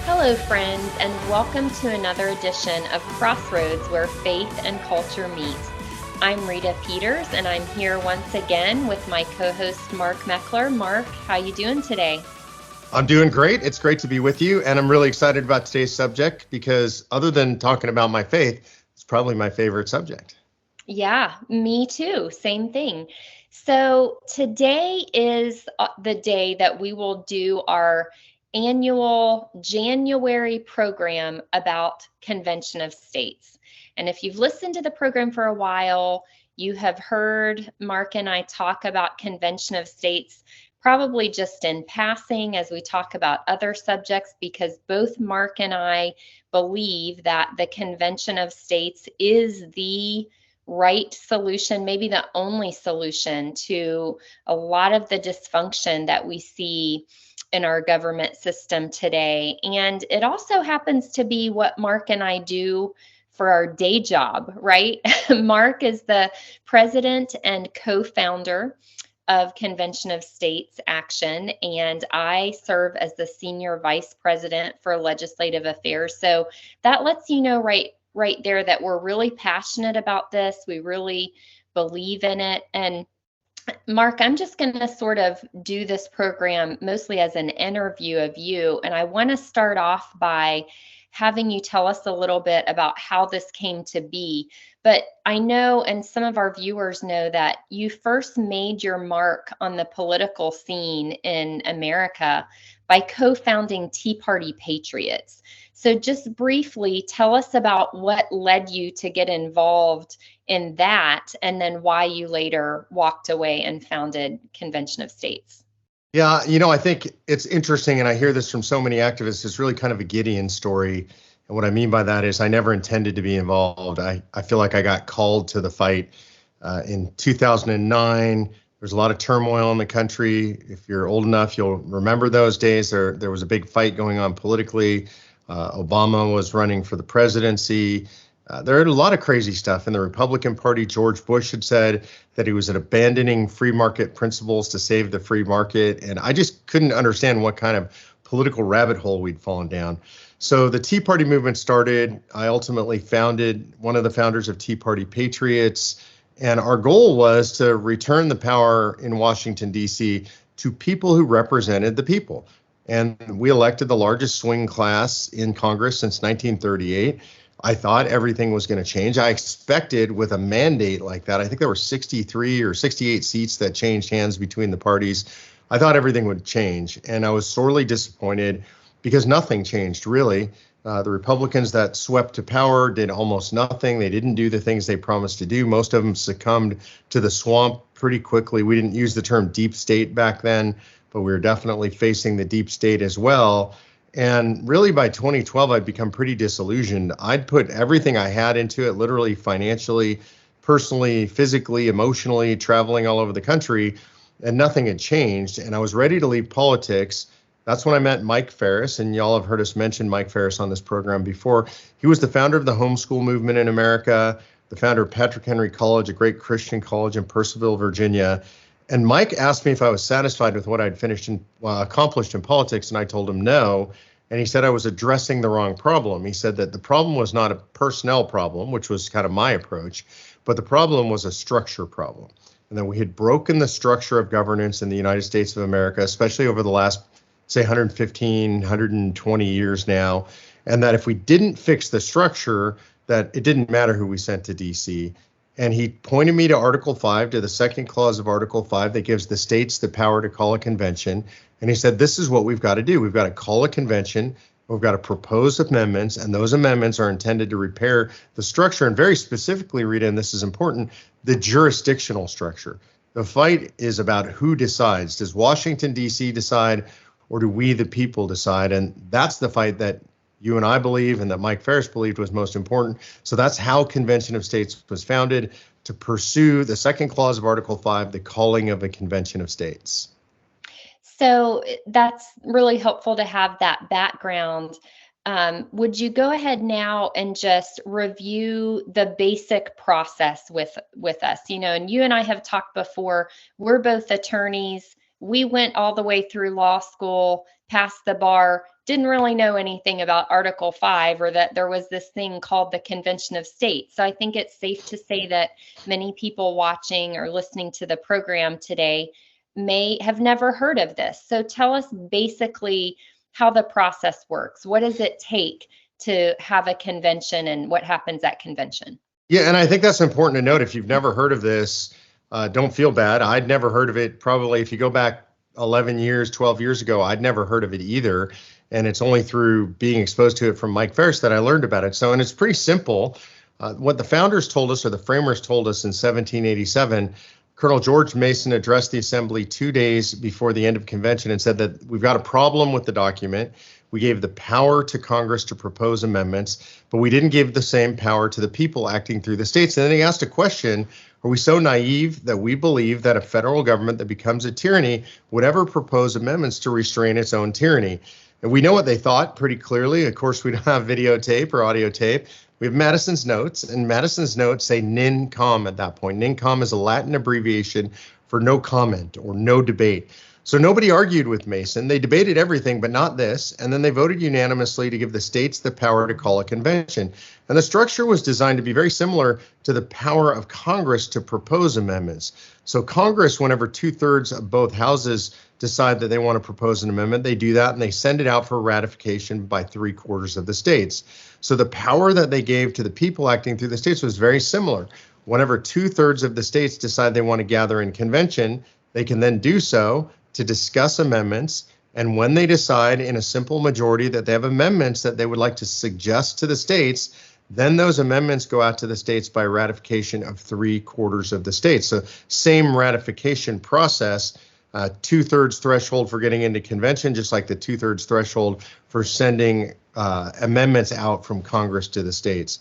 Hello, friends, and welcome to another edition of Crossroads, where faith and culture meet. I'm Rita Peters, and I'm here once again with my co-host Mark Meckler. Mark, how you doing today? I'm doing great. It's great to be with you, and I'm really excited about today's subject because other than talking about my faith, it's probably my favorite subject. Yeah, me too. Same thing. So today is the day that we will do our annual January program about Convention of States. And if you've listened to the program for a while, you have heard Mark and I talk about Convention of States probably just in passing as we talk about other subjects, because both Mark and I believe that the Convention of States is the right solution, maybe the only solution to a lot of the dysfunction that we see in our government system today. And it also happens to be what Mark and I do for our day job, right? Mark is the president and co-founder of Convention of States Action, and I serve as the senior vice president for legislative affairs. So that lets you know right there that we're really passionate about this. We really believe in it. And Mark, I'm just going to sort of do this program mostly as an interview of you. And I want to start off by having you tell us a little bit about how this came to be. But I know, and some of our viewers know, that you first made your mark on the political scene in America by co-founding Tea Party Patriots. So just briefly, tell us about what led you to get involved in that, and then why you later walked away and founded Convention of States. Yeah, I think it's interesting, and I hear this from so many activists. It's really kind of a Gideon story. And what I mean by that is I never intended to be involved. I feel like I got called to the fight in 2009. There's a lot of turmoil in the country. If you're old enough, you'll remember those days. There was a big fight going on politically. Obama was running for the presidency. There had a lot of crazy stuff in the Republican Party. George Bush had said that he was abandoning free market principles to save the free market. And I just couldn't understand what kind of political rabbit hole we'd fallen down. So the Tea Party movement started. I ultimately founded one of the founders of Tea Party Patriots. And our goal was to return the power in Washington, D.C. to people who represented the people. And we elected the largest swing class in Congress since 1938. I thought everything was going to change. I expected with a mandate like that, I think there were 63 or 68 seats that changed hands between the parties. I thought everything would change, and I was sorely disappointed because nothing changed, really. The Republicans that swept to power did almost nothing. They didn't do the things they promised to do. Most of them succumbed to the swamp pretty quickly. We didn't use the term deep state back then, but we were definitely facing the deep state as well. And really by 2012, I'd become pretty disillusioned. I'd put everything I had into it, literally financially, personally, physically, emotionally, traveling all over the country, and nothing had changed. And I was ready to leave politics. That's when I met Mike Ferris, and y'all have heard us mention Mike Ferris on this program before. He was the founder of the homeschool movement in America, the founder of Patrick Henry College, a great Christian college in Purcellville, Virginia. And Mike asked me if I was satisfied with what I'd accomplished in politics, and I told him no. And he said I was addressing the wrong problem. He said that the problem was not a personnel problem, which was kind of my approach, but the problem was a structure problem. And that we had broken the structure of governance in the United States of America, especially over the last, say, 115, 120 years now. And that if we didn't fix the structure, that it didn't matter who we sent to DC. And he pointed me to Article 5, to the second clause of Article 5 that gives the states the power to call a convention. And he said, this is what we've got to do. We've got to call a convention. We've got to propose amendments, and those amendments are intended to repair the structure. And very specifically, Rita, and this is important, the jurisdictional structure. The fight is about who decides. Does Washington, D.C. decide, or do we, the people, decide? And that's the fight that you and I believe, and that Mike Ferris believed was most important. So that's how Convention of States was founded, to pursue the second clause of Article 5, the calling of a Convention of States. So that's really helpful to have that background. Would you go ahead now and just review the basic process with us? And you and I have talked before. We're both attorneys. We went all the way through law school, passed the bar, didn't really know anything about Article 5 or that there was this thing called the Convention of States. So I think it's safe to say that many people watching or listening to the program today may have never heard of this. So tell us basically how the process works. What does it take to have a convention and what happens at convention? Yeah, and I think that's important to note. If you've never heard of this, don't feel bad. I'd never heard of it. Probably if you go back 11 years, 12 years ago, I'd never heard of it either. And it's only through being exposed to it from Mike Ferris that I learned about it. So, and it's pretty simple. What the founders told us, or the framers told us in 1787, Colonel George Mason addressed the assembly 2 days before the end of convention and said that we've got a problem with the document. We gave the power to Congress to propose amendments, but we didn't give the same power to the people acting through the states. And then he asked a question: are we so naive that we believe that a federal government that becomes a tyranny would ever propose amendments to restrain its own tyranny? And we know what they thought pretty clearly. Of course, we don't have videotape or audio tape. We have Madison's notes, and Madison's notes say nin com at that point. Nin com is a Latin abbreviation for no comment or no debate. So nobody argued with Mason. They debated everything, but not this. And then they voted unanimously to give the states the power to call a convention. And the structure was designed to be very similar to the power of Congress to propose amendments. So Congress, whenever 2/3 of both houses decide that they want to propose an amendment, they do that and they send it out for ratification by 3/4 of the states. So the power that they gave to the people acting through the states was very similar. Whenever 2/3 of the states decide they want to gather in convention, they can then do so to discuss amendments. And when they decide in a simple majority that they have amendments that they would like to suggest to the states, then those amendments go out to the states by ratification of 3/4 of the states. So same ratification process, 2/3 threshold for getting into convention, just like the 2/3 threshold for sending amendments out from Congress to the states.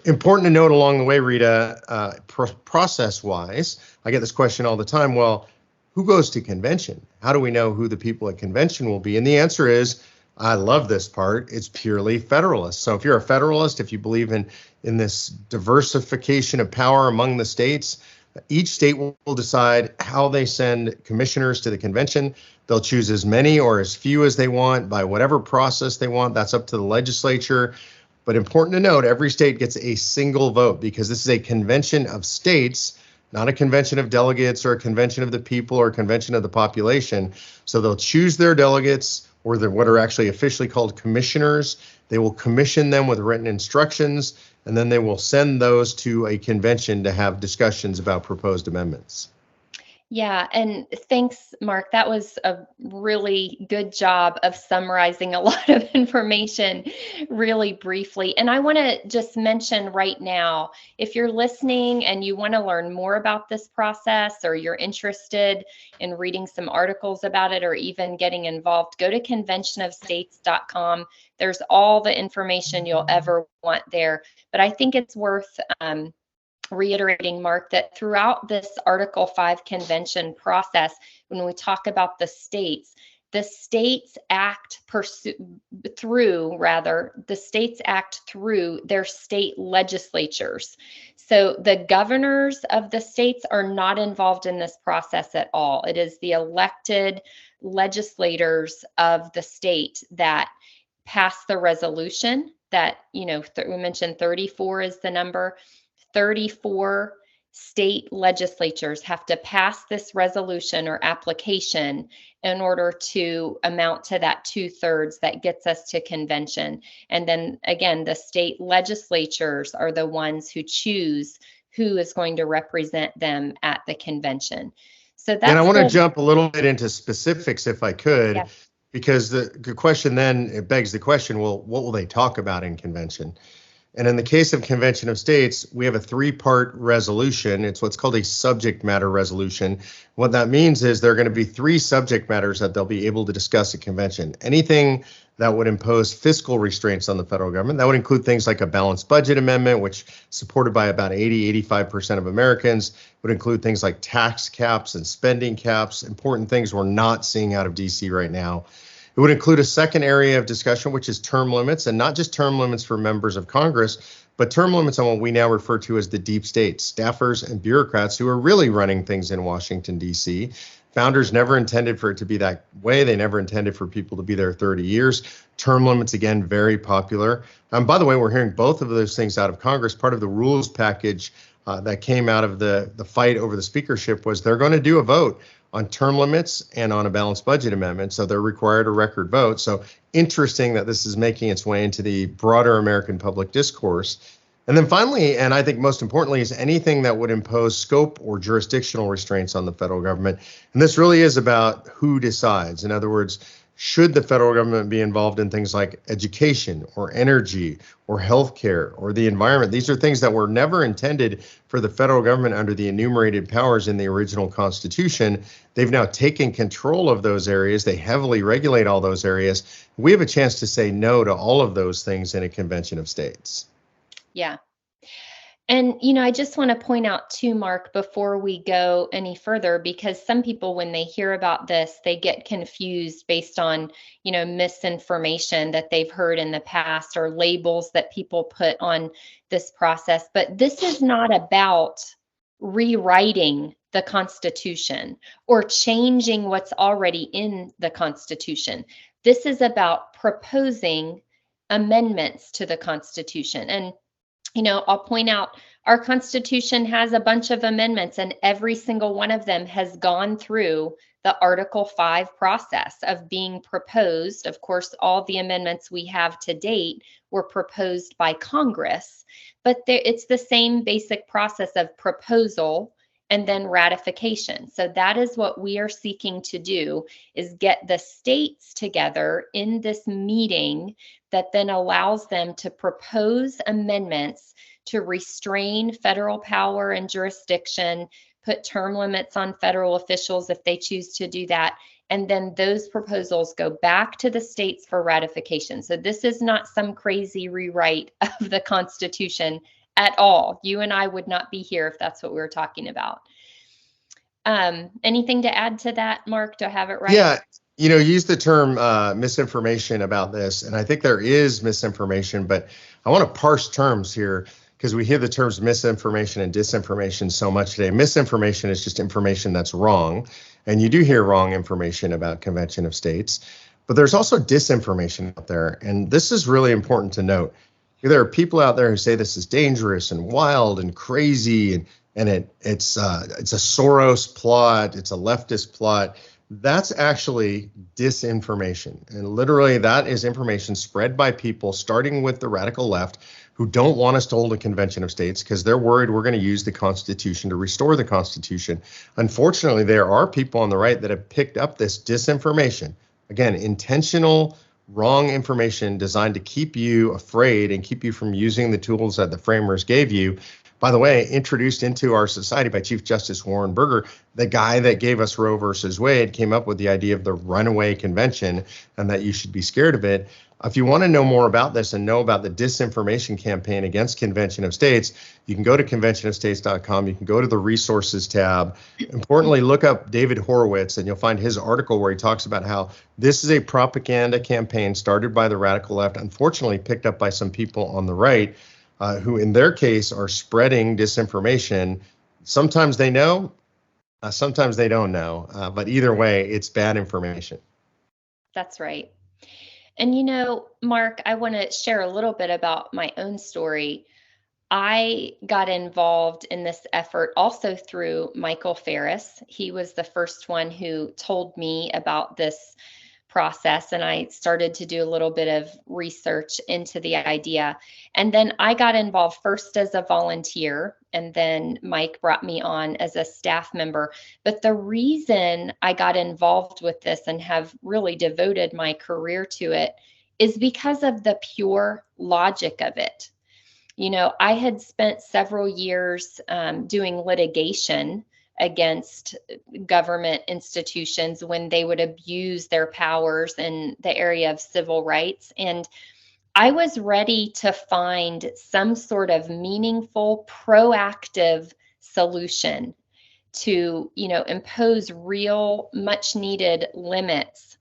Important to note along the way, Rita, process-wise, I get this question all the time. Well, who goes to convention? How do we know who the people at convention will be? And the answer is, I love this part, it's purely Federalist. So if you're a Federalist, if you believe in this diversification of power among the states, each state will decide how they send commissioners to the convention. They'll choose as many or as few as they want by whatever process they want. That's up to the legislature. But important to note, every state gets a single vote because this is a convention of states, not a convention of delegates or a convention of the people or a convention of the population. So they'll choose their delegates, or what are actually officially called commissioners. They will commission them with written instructions, and then they will send those to a convention to have discussions about proposed amendments. Yeah, and thanks, Mark. That was a really good job of summarizing a lot of information really briefly. And I want to just mention right now, if you're listening and you want to learn more about this process, or you're interested in reading some articles about it, or even getting involved, go to conventionofstates.com. There's all the information you'll ever want there. But I think it's worth reiterating, Mark, that throughout this Article 5 convention process, when we talk about the states act through their state legislatures. So the governors of the states are not involved in this process at all. It is the elected legislators of the state that pass the resolution that, we mentioned 34 is the number. 34 state legislatures have to pass this resolution or application in order to amount to that 2/3 that gets us to convention. And then again, the state legislatures are the ones who choose who is going to represent them at the convention. So that's, and I want to jump a little bit into specifics if I could, yeah. Because the question then, it begs the question, well, what will they talk about in convention? And in the case of Convention of States, we have a 3-part resolution. It's what's called a subject matter resolution. What that means is there are going to be 3 subject matters that they'll be able to discuss at convention. Anything that would impose fiscal restraints on the federal government. That would include things like a balanced budget amendment, which is supported by about 85% of Americans. It would include things like tax caps and spending caps, important things we're not seeing out of DC right now. It would include a second area of discussion, which is term limits, and not just term limits for members of Congress, but term limits on what we now refer to as the deep state, staffers and bureaucrats who are really running things in Washington, D.C. Founders never intended for it to be that way. They never intended for people to be there 30 years. Term limits, again, very popular. By the way, we're hearing both of those things out of Congress. Part of the rules package that came out of the fight over the speakership was they're going to do a vote on term limits and on a balanced budget amendment. So they're required a record vote. So interesting that this is making its way into the broader American public discourse. And then finally, and I think most importantly, is anything that would impose scope or jurisdictional restraints on the federal government. And this really is about who decides. In other words, should the federal government be involved in things like education or energy or healthcare or the environment? These are things that were never intended for the federal government under the enumerated powers in the original Constitution. They've now taken control of those areas. They heavily regulate all those areas. We have a chance to say no to all of those things in a convention of states. Yeah. And, I just want to point out too, Mark, before we go any further, because some people, when they hear about this, they get confused based on, misinformation that they've heard in the past or labels that people put on this process. But this is not about rewriting the Constitution or changing what's already in the Constitution. This is about proposing amendments to the Constitution. And I'll point out our Constitution has a bunch of amendments, and every single one of them has gone through the Article 5 process of being proposed. Of course, all the amendments we have to date were proposed by Congress, but it's the same basic process of proposal and then ratification. So that is what we are seeking to do, is get the states together in this meeting that then allows them to propose amendments to restrain federal power and jurisdiction, put term limits on federal officials if they choose to do that, and then those proposals go back to the states for ratification. So this is not some crazy rewrite of the Constitution at all. You and I would not be here if that's what we were talking about. Anything to add to that, Mark? Do I have it right? Yeah, you use the term misinformation about this, and I think there is misinformation, but I want to parse terms here because we hear the terms misinformation and disinformation so much today. Misinformation is just information that's wrong, and you do hear wrong information about Convention of States, but there's also disinformation out there, and this is really important to note. There are people out there who say this is dangerous and wild and crazy, and it's a Soros plot, it's a leftist plot. That's actually disinformation. And literally that is information spread by people, starting with the radical left, who don't want us to hold a convention of states because they're worried we're going to use the Constitution to restore the Constitution. Unfortunately, there are people on the right that have picked up this disinformation. Again, intentional, wrong information designed to keep you afraid and keep you from using the tools that the framers gave you. By the way, introduced into our society by Chief Justice Warren Burger, the guy that gave us Roe versus Wade, came up with the idea of the runaway convention and that you should be scared of it. If you want to know more about this and know about the disinformation campaign against Convention of States, you can go to conventionofstates.com. You can go to the resources tab. Importantly, look up David Horowitz and you'll find his article where he talks about how this is a propaganda campaign started by the radical left, unfortunately picked up by some people on the right, who in their case are spreading disinformation. Sometimes they know, sometimes they don't know, but either way, it's bad information. That's right. And Mark, I want to share a little bit about my own story. I got involved in this effort also through Michael Ferris. He was the first one who told me about this process, and I started to do a little bit of research into the idea. And then I got involved first as a volunteer, and then Mike brought me on as a staff member. But the reason I got involved with this and have really devoted my career to it is because of the pure logic of it. I had spent several years doing litigation against government institutions when they would abuse their powers in the area of civil rights. And I was ready to find some sort of meaningful, proactive solution to, impose real, much needed limits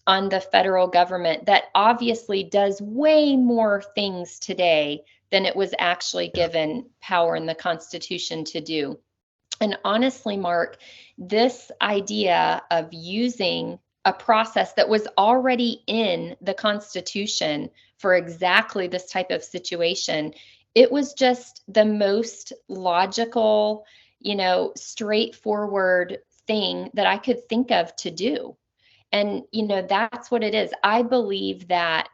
on the federal government that obviously does way more things today than it was actually given power in the Constitution to do. And honestly, Mark, this idea of using a process that was already in the Constitution for exactly this type of situation, it was just the most logical, straightforward thing that I could think of to do. And, that's what it is. I believe that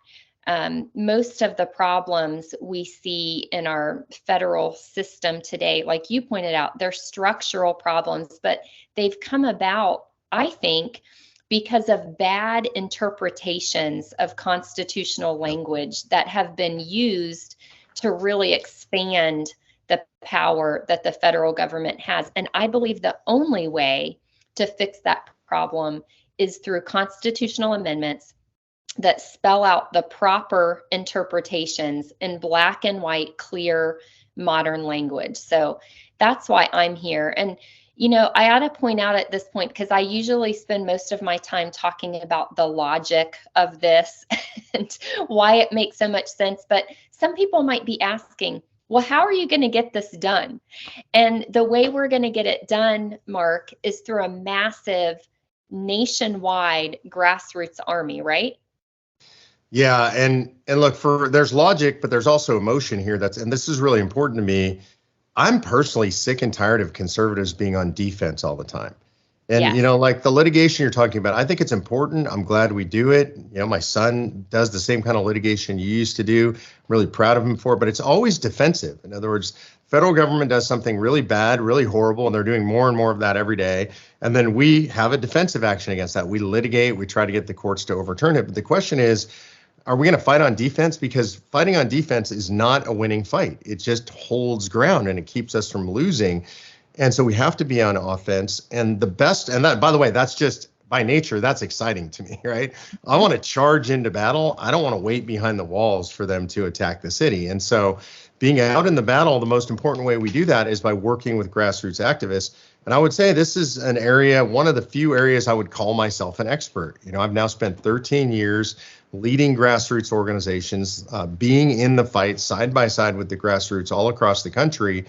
most of the problems we see in our federal system today, like you pointed out, they're structural problems, but they've come about, I think, because of bad interpretations of constitutional language that have been used to really expand the power that the federal government has. And I believe the only way to fix that problem is through constitutional amendments that spell out the proper interpretations in black and white, clear, modern language. So that's why I'm here. And, I ought to point out at this point, because I usually spend most of my time talking about the logic of this and why it makes so much sense. But some people might be asking, well, how are you going to get this done? And the way we're going to get it done, Mark, is through a massive nationwide grassroots army, right? Yeah, and look, there's logic, but there's also emotion here. And this is really important to me. I'm personally sick and tired of conservatives being on defense all the time. And, Yes. like the litigation you're talking about, I think it's important. I'm glad we do it. My son does the same kind of litigation you used to do. I'm really proud of him for it, but it's always defensive. In other words, federal government does something really bad, really horrible, and they're doing more and more of that every day. And then we have a defensive action against that. We litigate, we try to get the courts to overturn it. But the question is, are we going to fight on defense? Because fighting on defense is not a winning fight. It just holds ground and it keeps us from losing. And so we have to be on offense. And that, by the way, that's just by nature, that's exciting to me, right? I want to charge into battle. I don't want to wait behind the walls for them to attack the city. And so being out in the battle, the most important way we do that is by working with grassroots activists. And I would say this is an area, one of the few areas I would call myself an expert. I've now spent 13 years leading grassroots organizations, being in the fight side by side with the grassroots all across the country.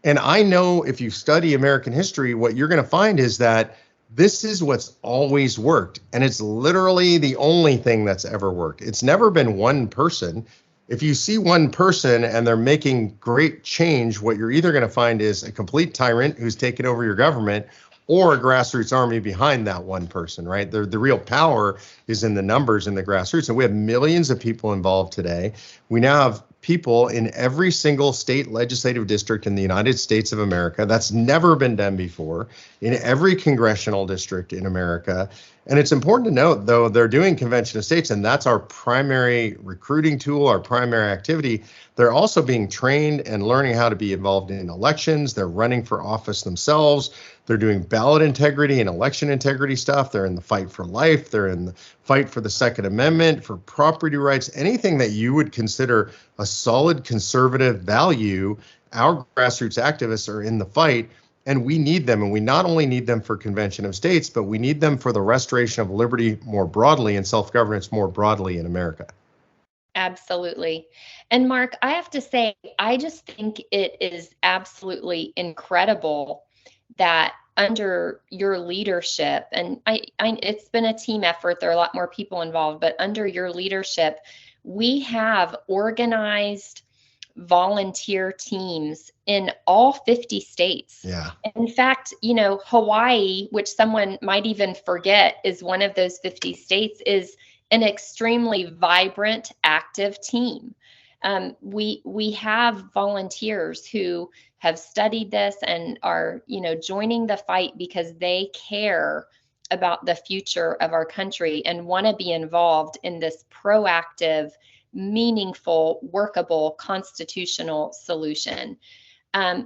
And I know if you study American history, what you're going to find is that this is what's always worked. And it's literally the only thing that's ever worked. It's never been one person. If you see one person and they're making great change, what you're either going to find is a complete tyrant who's taken over your government or a grassroots army behind that one person, right? The real power is in the numbers in the grassroots. And we have millions of people involved today. We now have people in every single state legislative district in the United States of America. That's never been done before, in every congressional district in America. And it's important to note, though, they're doing convention of states, and that's our primary recruiting tool, our primary activity. They're also being trained and learning how to be involved in elections. They're running for office themselves. They're doing ballot integrity and election integrity stuff. They're in the fight for life. They're in the fight for the Second Amendment, for property rights, anything that you would consider a solid conservative value. Our grassroots activists are in the fight. And we need them. And we not only need them for convention of states, but we need them for the restoration of liberty more broadly and self-governance more broadly in America. Absolutely. And Mark, I have to say, I just think it is absolutely incredible that under your leadership, and it's been a team effort, there are a lot more people involved, but under your leadership, we have organized volunteer teams in all 50 states. Yeah. In fact, Hawaii, which someone might even forget is one of those 50 states, is an extremely vibrant, active team. We have volunteers who have studied this and are, joining the fight because they care about the future of our country and want to be involved in this proactive, meaningful, workable constitutional solution.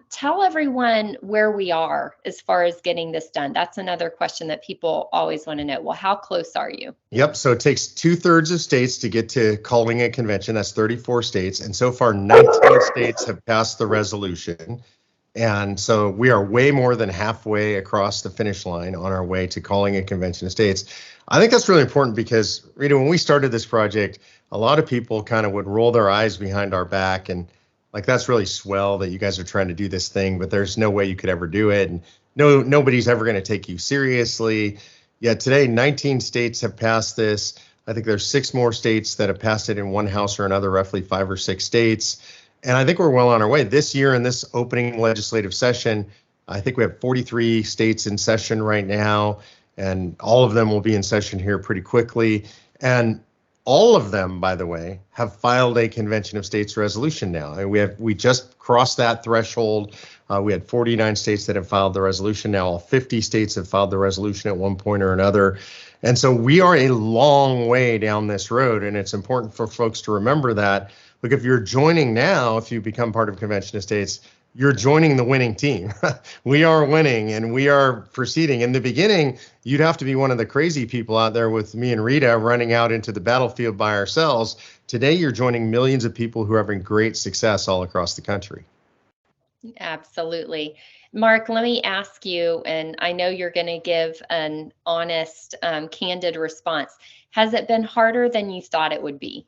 Tell everyone where we are as far as getting this done. That's another question that people always want to know. Well, how close are you? Yep. So it takes 2/3 of states to get to calling a convention. That's 34 states. And so far, 19 states have passed the resolution. And so we are way more than halfway across the finish line on our way to calling a convention of states. I think that's really important because, Rita, when we started this project, a lot of people kind of would roll their eyes behind our back and Like, that's really swell that you guys are trying to do this thing, but there's no way you could ever do it. And nobody's ever going to take you seriously. Yet today, 19 states have passed this. I think there's 6 more states that have passed it in one house or another, roughly 5 or 6 states. And I think we're well on our way. This year, in this opening legislative session, I think we have 43 states in session right now, and all of them will be in session here pretty quickly. And all of them, by the way, have filed a Convention of States resolution now. And we just crossed that threshold. We had 49 states that have filed the resolution. Now all 50 states have filed the resolution at one point or another. And so we are a long way down this road, and it's important for folks to remember that. Look, if you're joining now, if you become part of Convention of States, you're joining the winning team. We are winning, and we are proceeding. In the beginning, you'd have to be one of the crazy people out there with me and Rita running out into the battlefield by ourselves. Today, you're joining millions of people who are having great success all across the country. Absolutely. Mark, let me ask you, and I know you're going to give an honest, candid response. Has it been harder than you thought it would be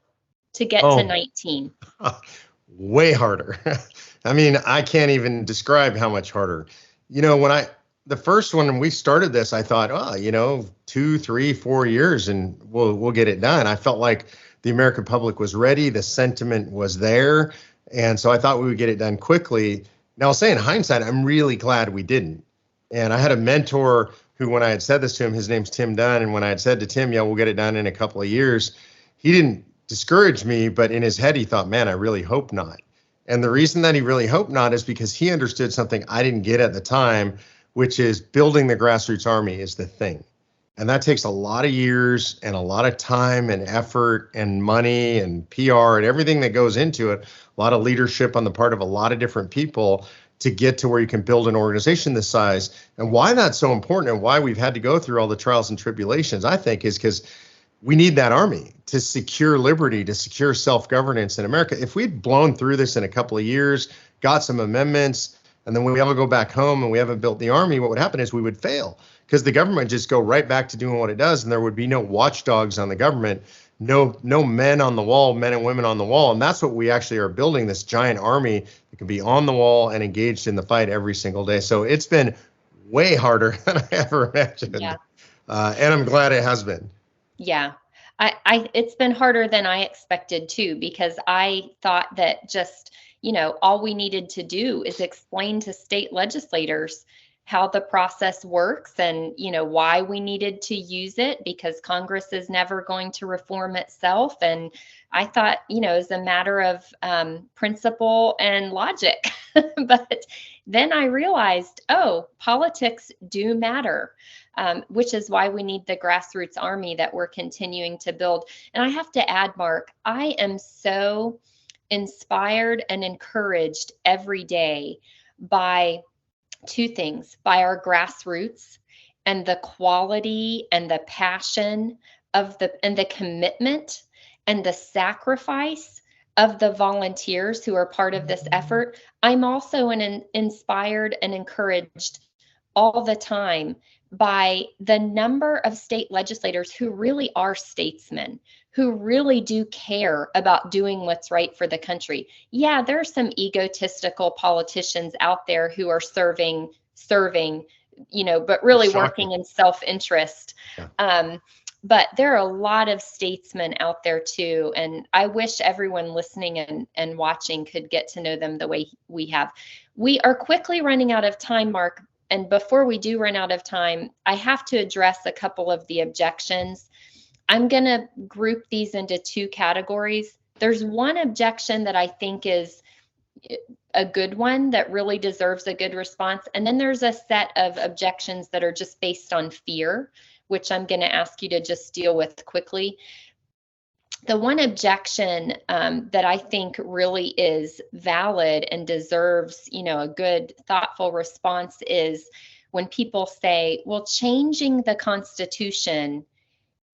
to get to 19? Way harder. I mean, I can't even describe how much harder. The first one, when we started this, I thought, 2, 3, 4 years and we'll get it done. I felt like the American public was ready. The sentiment was there. And so I thought we would get it done quickly. Now, I'll say in hindsight, I'm really glad we didn't. And I had a mentor who, when I had said this to him, his name's Tim Dunn. And when I had said to Tim, yeah, we'll get it done in a couple of years, he didn't discourage me, but in his head, he thought, man, I really hope not. And the reason that he really hoped not is because he understood something I didn't get at the time, which is building the grassroots army is the thing. And that takes a lot of years and a lot of time and effort and money and PR and everything that goes into it, a lot of leadership on the part of a lot of different people to get to where you can build an organization this size. And why that's so important and why we've had to go through all the trials and tribulations, I think, is because we need that army to secure liberty, to secure self-governance in America. If we'd blown through this in a couple of years, got some amendments, and then when we all go back home and we haven't built the army, what would happen is we would fail because the government would just go right back to doing what it does, and there would be no watchdogs on the government, no men on the wall, men and women on the wall. And that's what we actually are building, this giant army that can be on the wall and engaged in the fight every single day. So it's been way harder than I ever imagined. Yeah. And I'm glad it has been. Yeah. It's been harder than I expected too, because I thought that just, all we needed to do is explain to state legislators how the process works and, why we needed to use it, because Congress is never going to reform itself. And I thought, as a matter of principle and logic. But then I realized, politics do matter. Which is why we need the grassroots army that we're continuing to build. And I have to add, Mark, I am so inspired and encouraged every day by 2 things, by our grassroots and the quality and the passion and the commitment and the sacrifice of the volunteers who are part of this effort. I'm also inspired and encouraged all the time by the number of state legislators who really are statesmen, who really do care about doing what's right for the country. Yeah, there are some egotistical politicians out there who are serving, but really working in self-interest. Yeah. But there are a lot of statesmen out there too. And I wish everyone listening and watching could get to know them the way we have. We are quickly running out of time, Mark. And before we do run out of time, I have to address a couple of the objections. I'm going to group these into 2 categories. There's one objection that I think is a good one that really deserves a good response. And then there's a set of objections that are just based on fear, which I'm going to ask you to just deal with quickly. The one objection that I think really is valid and deserves, a good, thoughtful response is when people say, well, changing the Constitution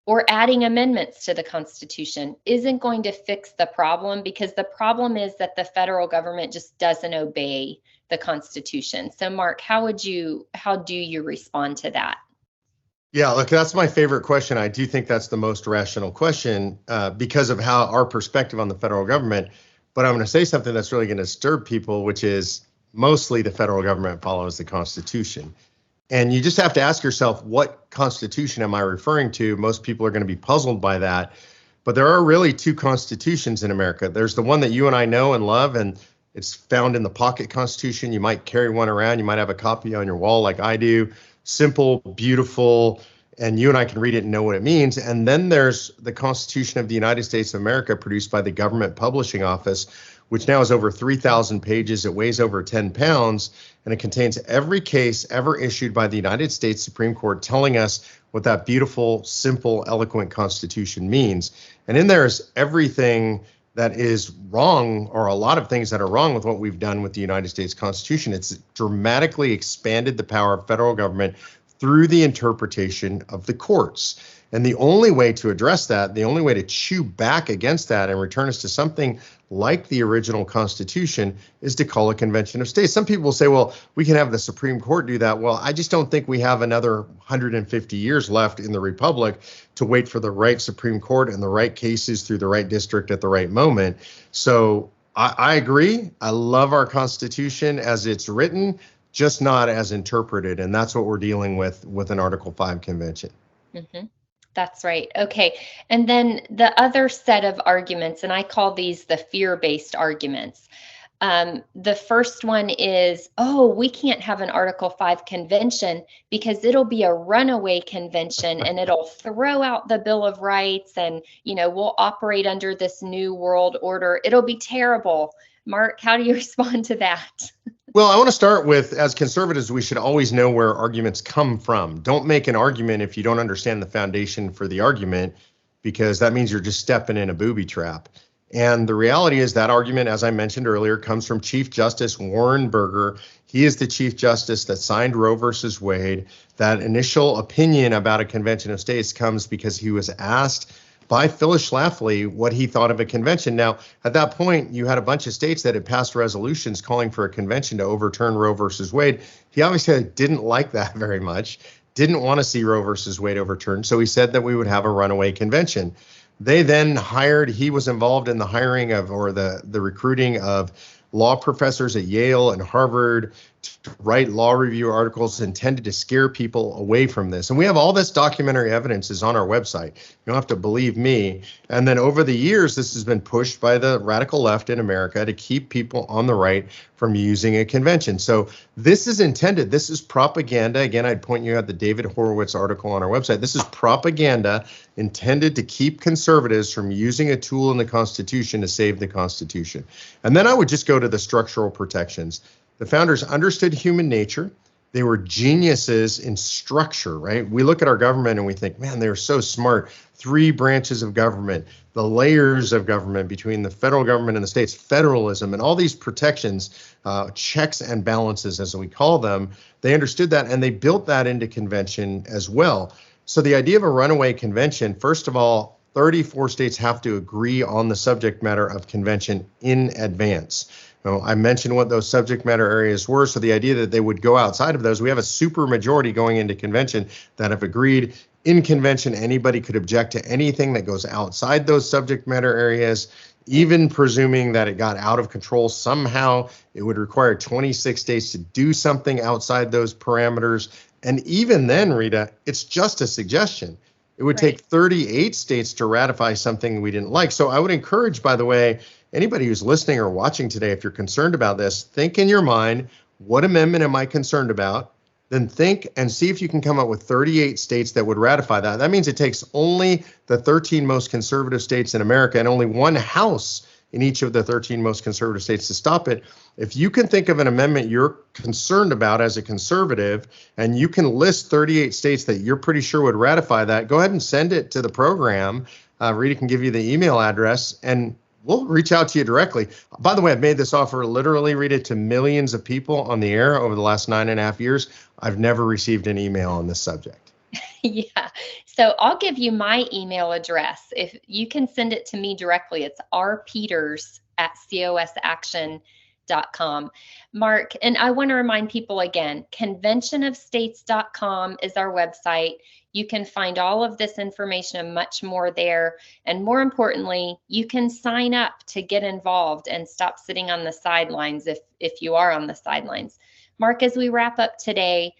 or adding amendments to the Constitution isn't going to fix the problem, because the problem is that the federal government just doesn't obey the Constitution. So, Mark, how do you respond to that? Yeah, look, that's my favorite question. I do think that's the most rational question because of how our perspective on the federal government. but I'm going to say something that's really going to disturb people, which is mostly the federal government follows the Constitution. And you just have to ask yourself, what Constitution am I referring to? Most people are going to be puzzled by that. But there are really two constitutions in America. There's the one that you and I know and love, and it's found in the pocket Constitution. You might carry one around. You might have a copy on your wall like I do. Simple, beautiful, and you and I can read it and know what it means. And then there's the Constitution of the United States of America, produced by the Government Publishing Office, which now is over 3,000 pages. It weighs over 10 pounds, and it contains every case ever issued by the United States Supreme Court telling us what that beautiful, simple, eloquent Constitution means. And in there is everything that is wrong, or a lot of things that are wrong with what we've done with the United States Constitution. It's dramatically expanded the power of federal government through the interpretation of the courts. And the only way to address that, the only way to chew back against that and return us to something like the original Constitution, is to call a convention of states. Some people say, well, we can have the Supreme Court do that. Well, I just don't think we have another 150 years left in the Republic to wait for the right Supreme Court and the right cases through the right district at the right moment. So I agree. I love our Constitution as it's written, just not as interpreted. And that's what we're dealing with an Article 5 convention. Mm-hmm. That's right. Okay. And then the other set of arguments, and I call these the fear-based arguments. The first one is, oh, we can't have an Article 5 convention because it'll be a runaway convention and it'll throw out the Bill of Rights, and, we'll operate under this new world order. It'll be terrible. Mark, how do you respond to that? Well, I want to start with, as conservatives, we should always know where arguments come from. Don't make an argument if you don't understand the foundation for the argument, because that means you're just stepping in a booby trap. And the reality is that argument, as I mentioned earlier, comes from Chief Justice Warren Burger. He is the Chief Justice that signed Roe versus Wade. That initial opinion about a convention of states comes because he was asked by Phyllis Schlafly what he thought of a convention. Now, at that point, you had a bunch of states that had passed resolutions calling for a convention to overturn Roe versus Wade. He obviously didn't like that very much, didn't want to see Roe versus Wade overturned, so he said that we would have a runaway convention. They then he was involved in the hiring of, or the recruiting of, law professors at Yale and Harvard to write law review articles intended to scare people away from this. And we have all this documentary evidence is on our website. You don't have to believe me. And then over the years, this has been pushed by the radical left in America to keep people on the right from using a convention. So this is intended. This is propaganda. Again, I'd point you at the David Horowitz article on our website. This is propaganda intended to keep conservatives from using a tool in the Constitution to save the Constitution. And then I would just go to the structural protections. The founders understood human nature. They were geniuses in structure, right? We look at our government and we think, man, they're so smart. 3 branches of government, the layers of government between the federal government and the states, federalism, and all these protections, checks and balances, as we call them. They understood that, and they built that into convention as well. So the idea of a runaway convention, first of all, 34 states have to agree on the subject matter of convention in advance. Now, I mentioned what those subject matter areas were, so the idea that they would go outside of those, we have a super majority going into convention that have agreed. In convention, anybody could object to anything that goes outside those subject matter areas, even presuming that it got out of control somehow. It would require 26 states to do something outside those parameters. And even then, Rita, it's just a suggestion. It would take 38 states to ratify something we didn't like. So I would encourage, by the way, anybody who's listening or watching today, if you're concerned about this, think in your mind, what amendment am I concerned about? Then think and see if you can come up with 38 states that would ratify that. That means it takes only the 13 most conservative states in America and only one House in each of the 13 most conservative states to stop it. If you can think of an amendment you're concerned about as a conservative, and you can list 38 states that you're pretty sure would ratify that, go ahead and send it to the program. Rita can give you the email address, and we'll reach out to you directly. By the way, I've made this offer literally, Rita, to millions of people on the air over the last 9.5 years. I've never received an email on this subject. Yeah. So I'll give you my email address. If you can send it to me directly, it's rpeters@cosaction.org. conventionofstates.com. Mark, and I want to remind people again, conventionofstates.com is our website. You can find all of this information and much more there. And more importantly, you can sign up to get involved and stop sitting on the sidelines if you are on the sidelines. Mark, as we wrap up today,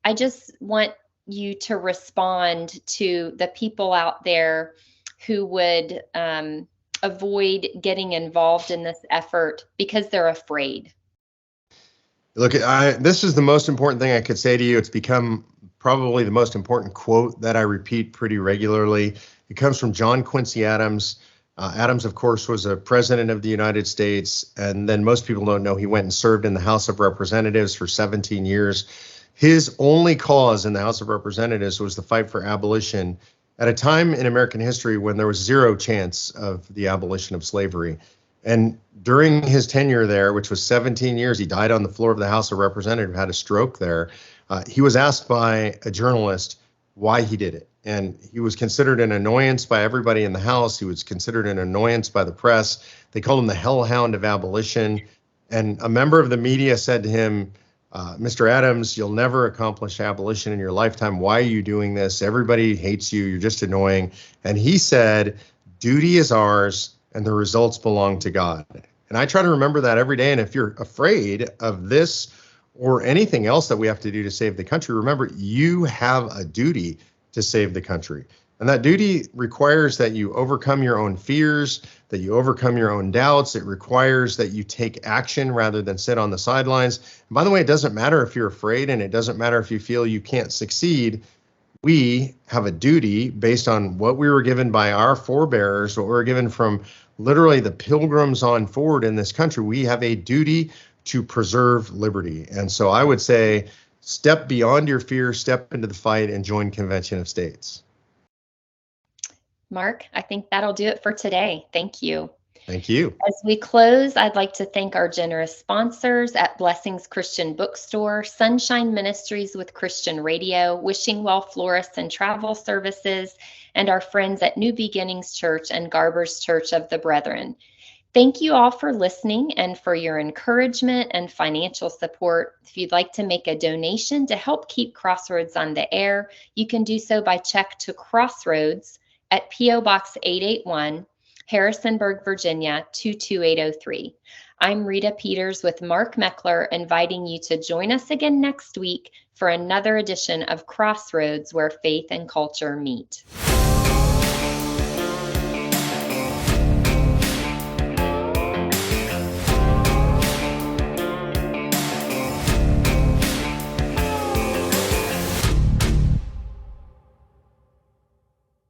I just want you to respond to the people out there who would avoid getting involved in this effort because they're afraid. Look, this is the most important thing I could say to you. It's become probably the most important quote that I repeat pretty regularly. It comes from John Quincy Adams. Adams, of course, was a president of the United States, and then most people don't know he went and served in the House of Representatives for 17 years. His only cause in the House of Representatives was the fight for abolition at a time in American history when there was zero chance of the abolition of slavery. And during his tenure there, which was 17 years, he died on the floor of the House of Representatives, had a stroke there. He was asked by a journalist why he did it. And he was considered an annoyance by everybody in the House. He was considered an annoyance by the press. They called him the hellhound of abolition. And a member of the media said to him, Mr. Adams, you'll never accomplish abolition in your lifetime. Why are you doing this? Everybody hates you. You're just annoying. And he said, duty is ours and the results belong to God. And I try to remember that every day. And if you're afraid of this or anything else that we have to do to save the country, remember, you have a duty to save the country. And that duty requires that you overcome your own fears, that you overcome your own doubts. It requires that you take action rather than sit on the sidelines. And by the way, it doesn't matter if you're afraid, and it doesn't matter if you feel you can't succeed. We have a duty based on what we were given by our forebears, what we were given from literally the pilgrims on forward in this country. We have a duty to preserve liberty. And so I would say, step beyond your fear, step into the fight, and join Convention of States. Mark, I think that'll do it for today. Thank you. Thank you. As we close, I'd like to thank our generous sponsors at Blessings Christian Bookstore, Sunshine Ministries with Christian Radio, Wishing Well Florists and Travel Services, and our friends at New Beginnings Church and Garber's Church of the Brethren. Thank you all for listening and for your encouragement and financial support. If you'd like to make a donation to help keep Crossroads on the air, you can do so by check to Crossroads at P.O. Box 881, Harrisonburg, Virginia, 22803. I'm Rita Peters with Mark Meckler, inviting you to join us again next week for another edition of Crossroads, where faith and culture meet.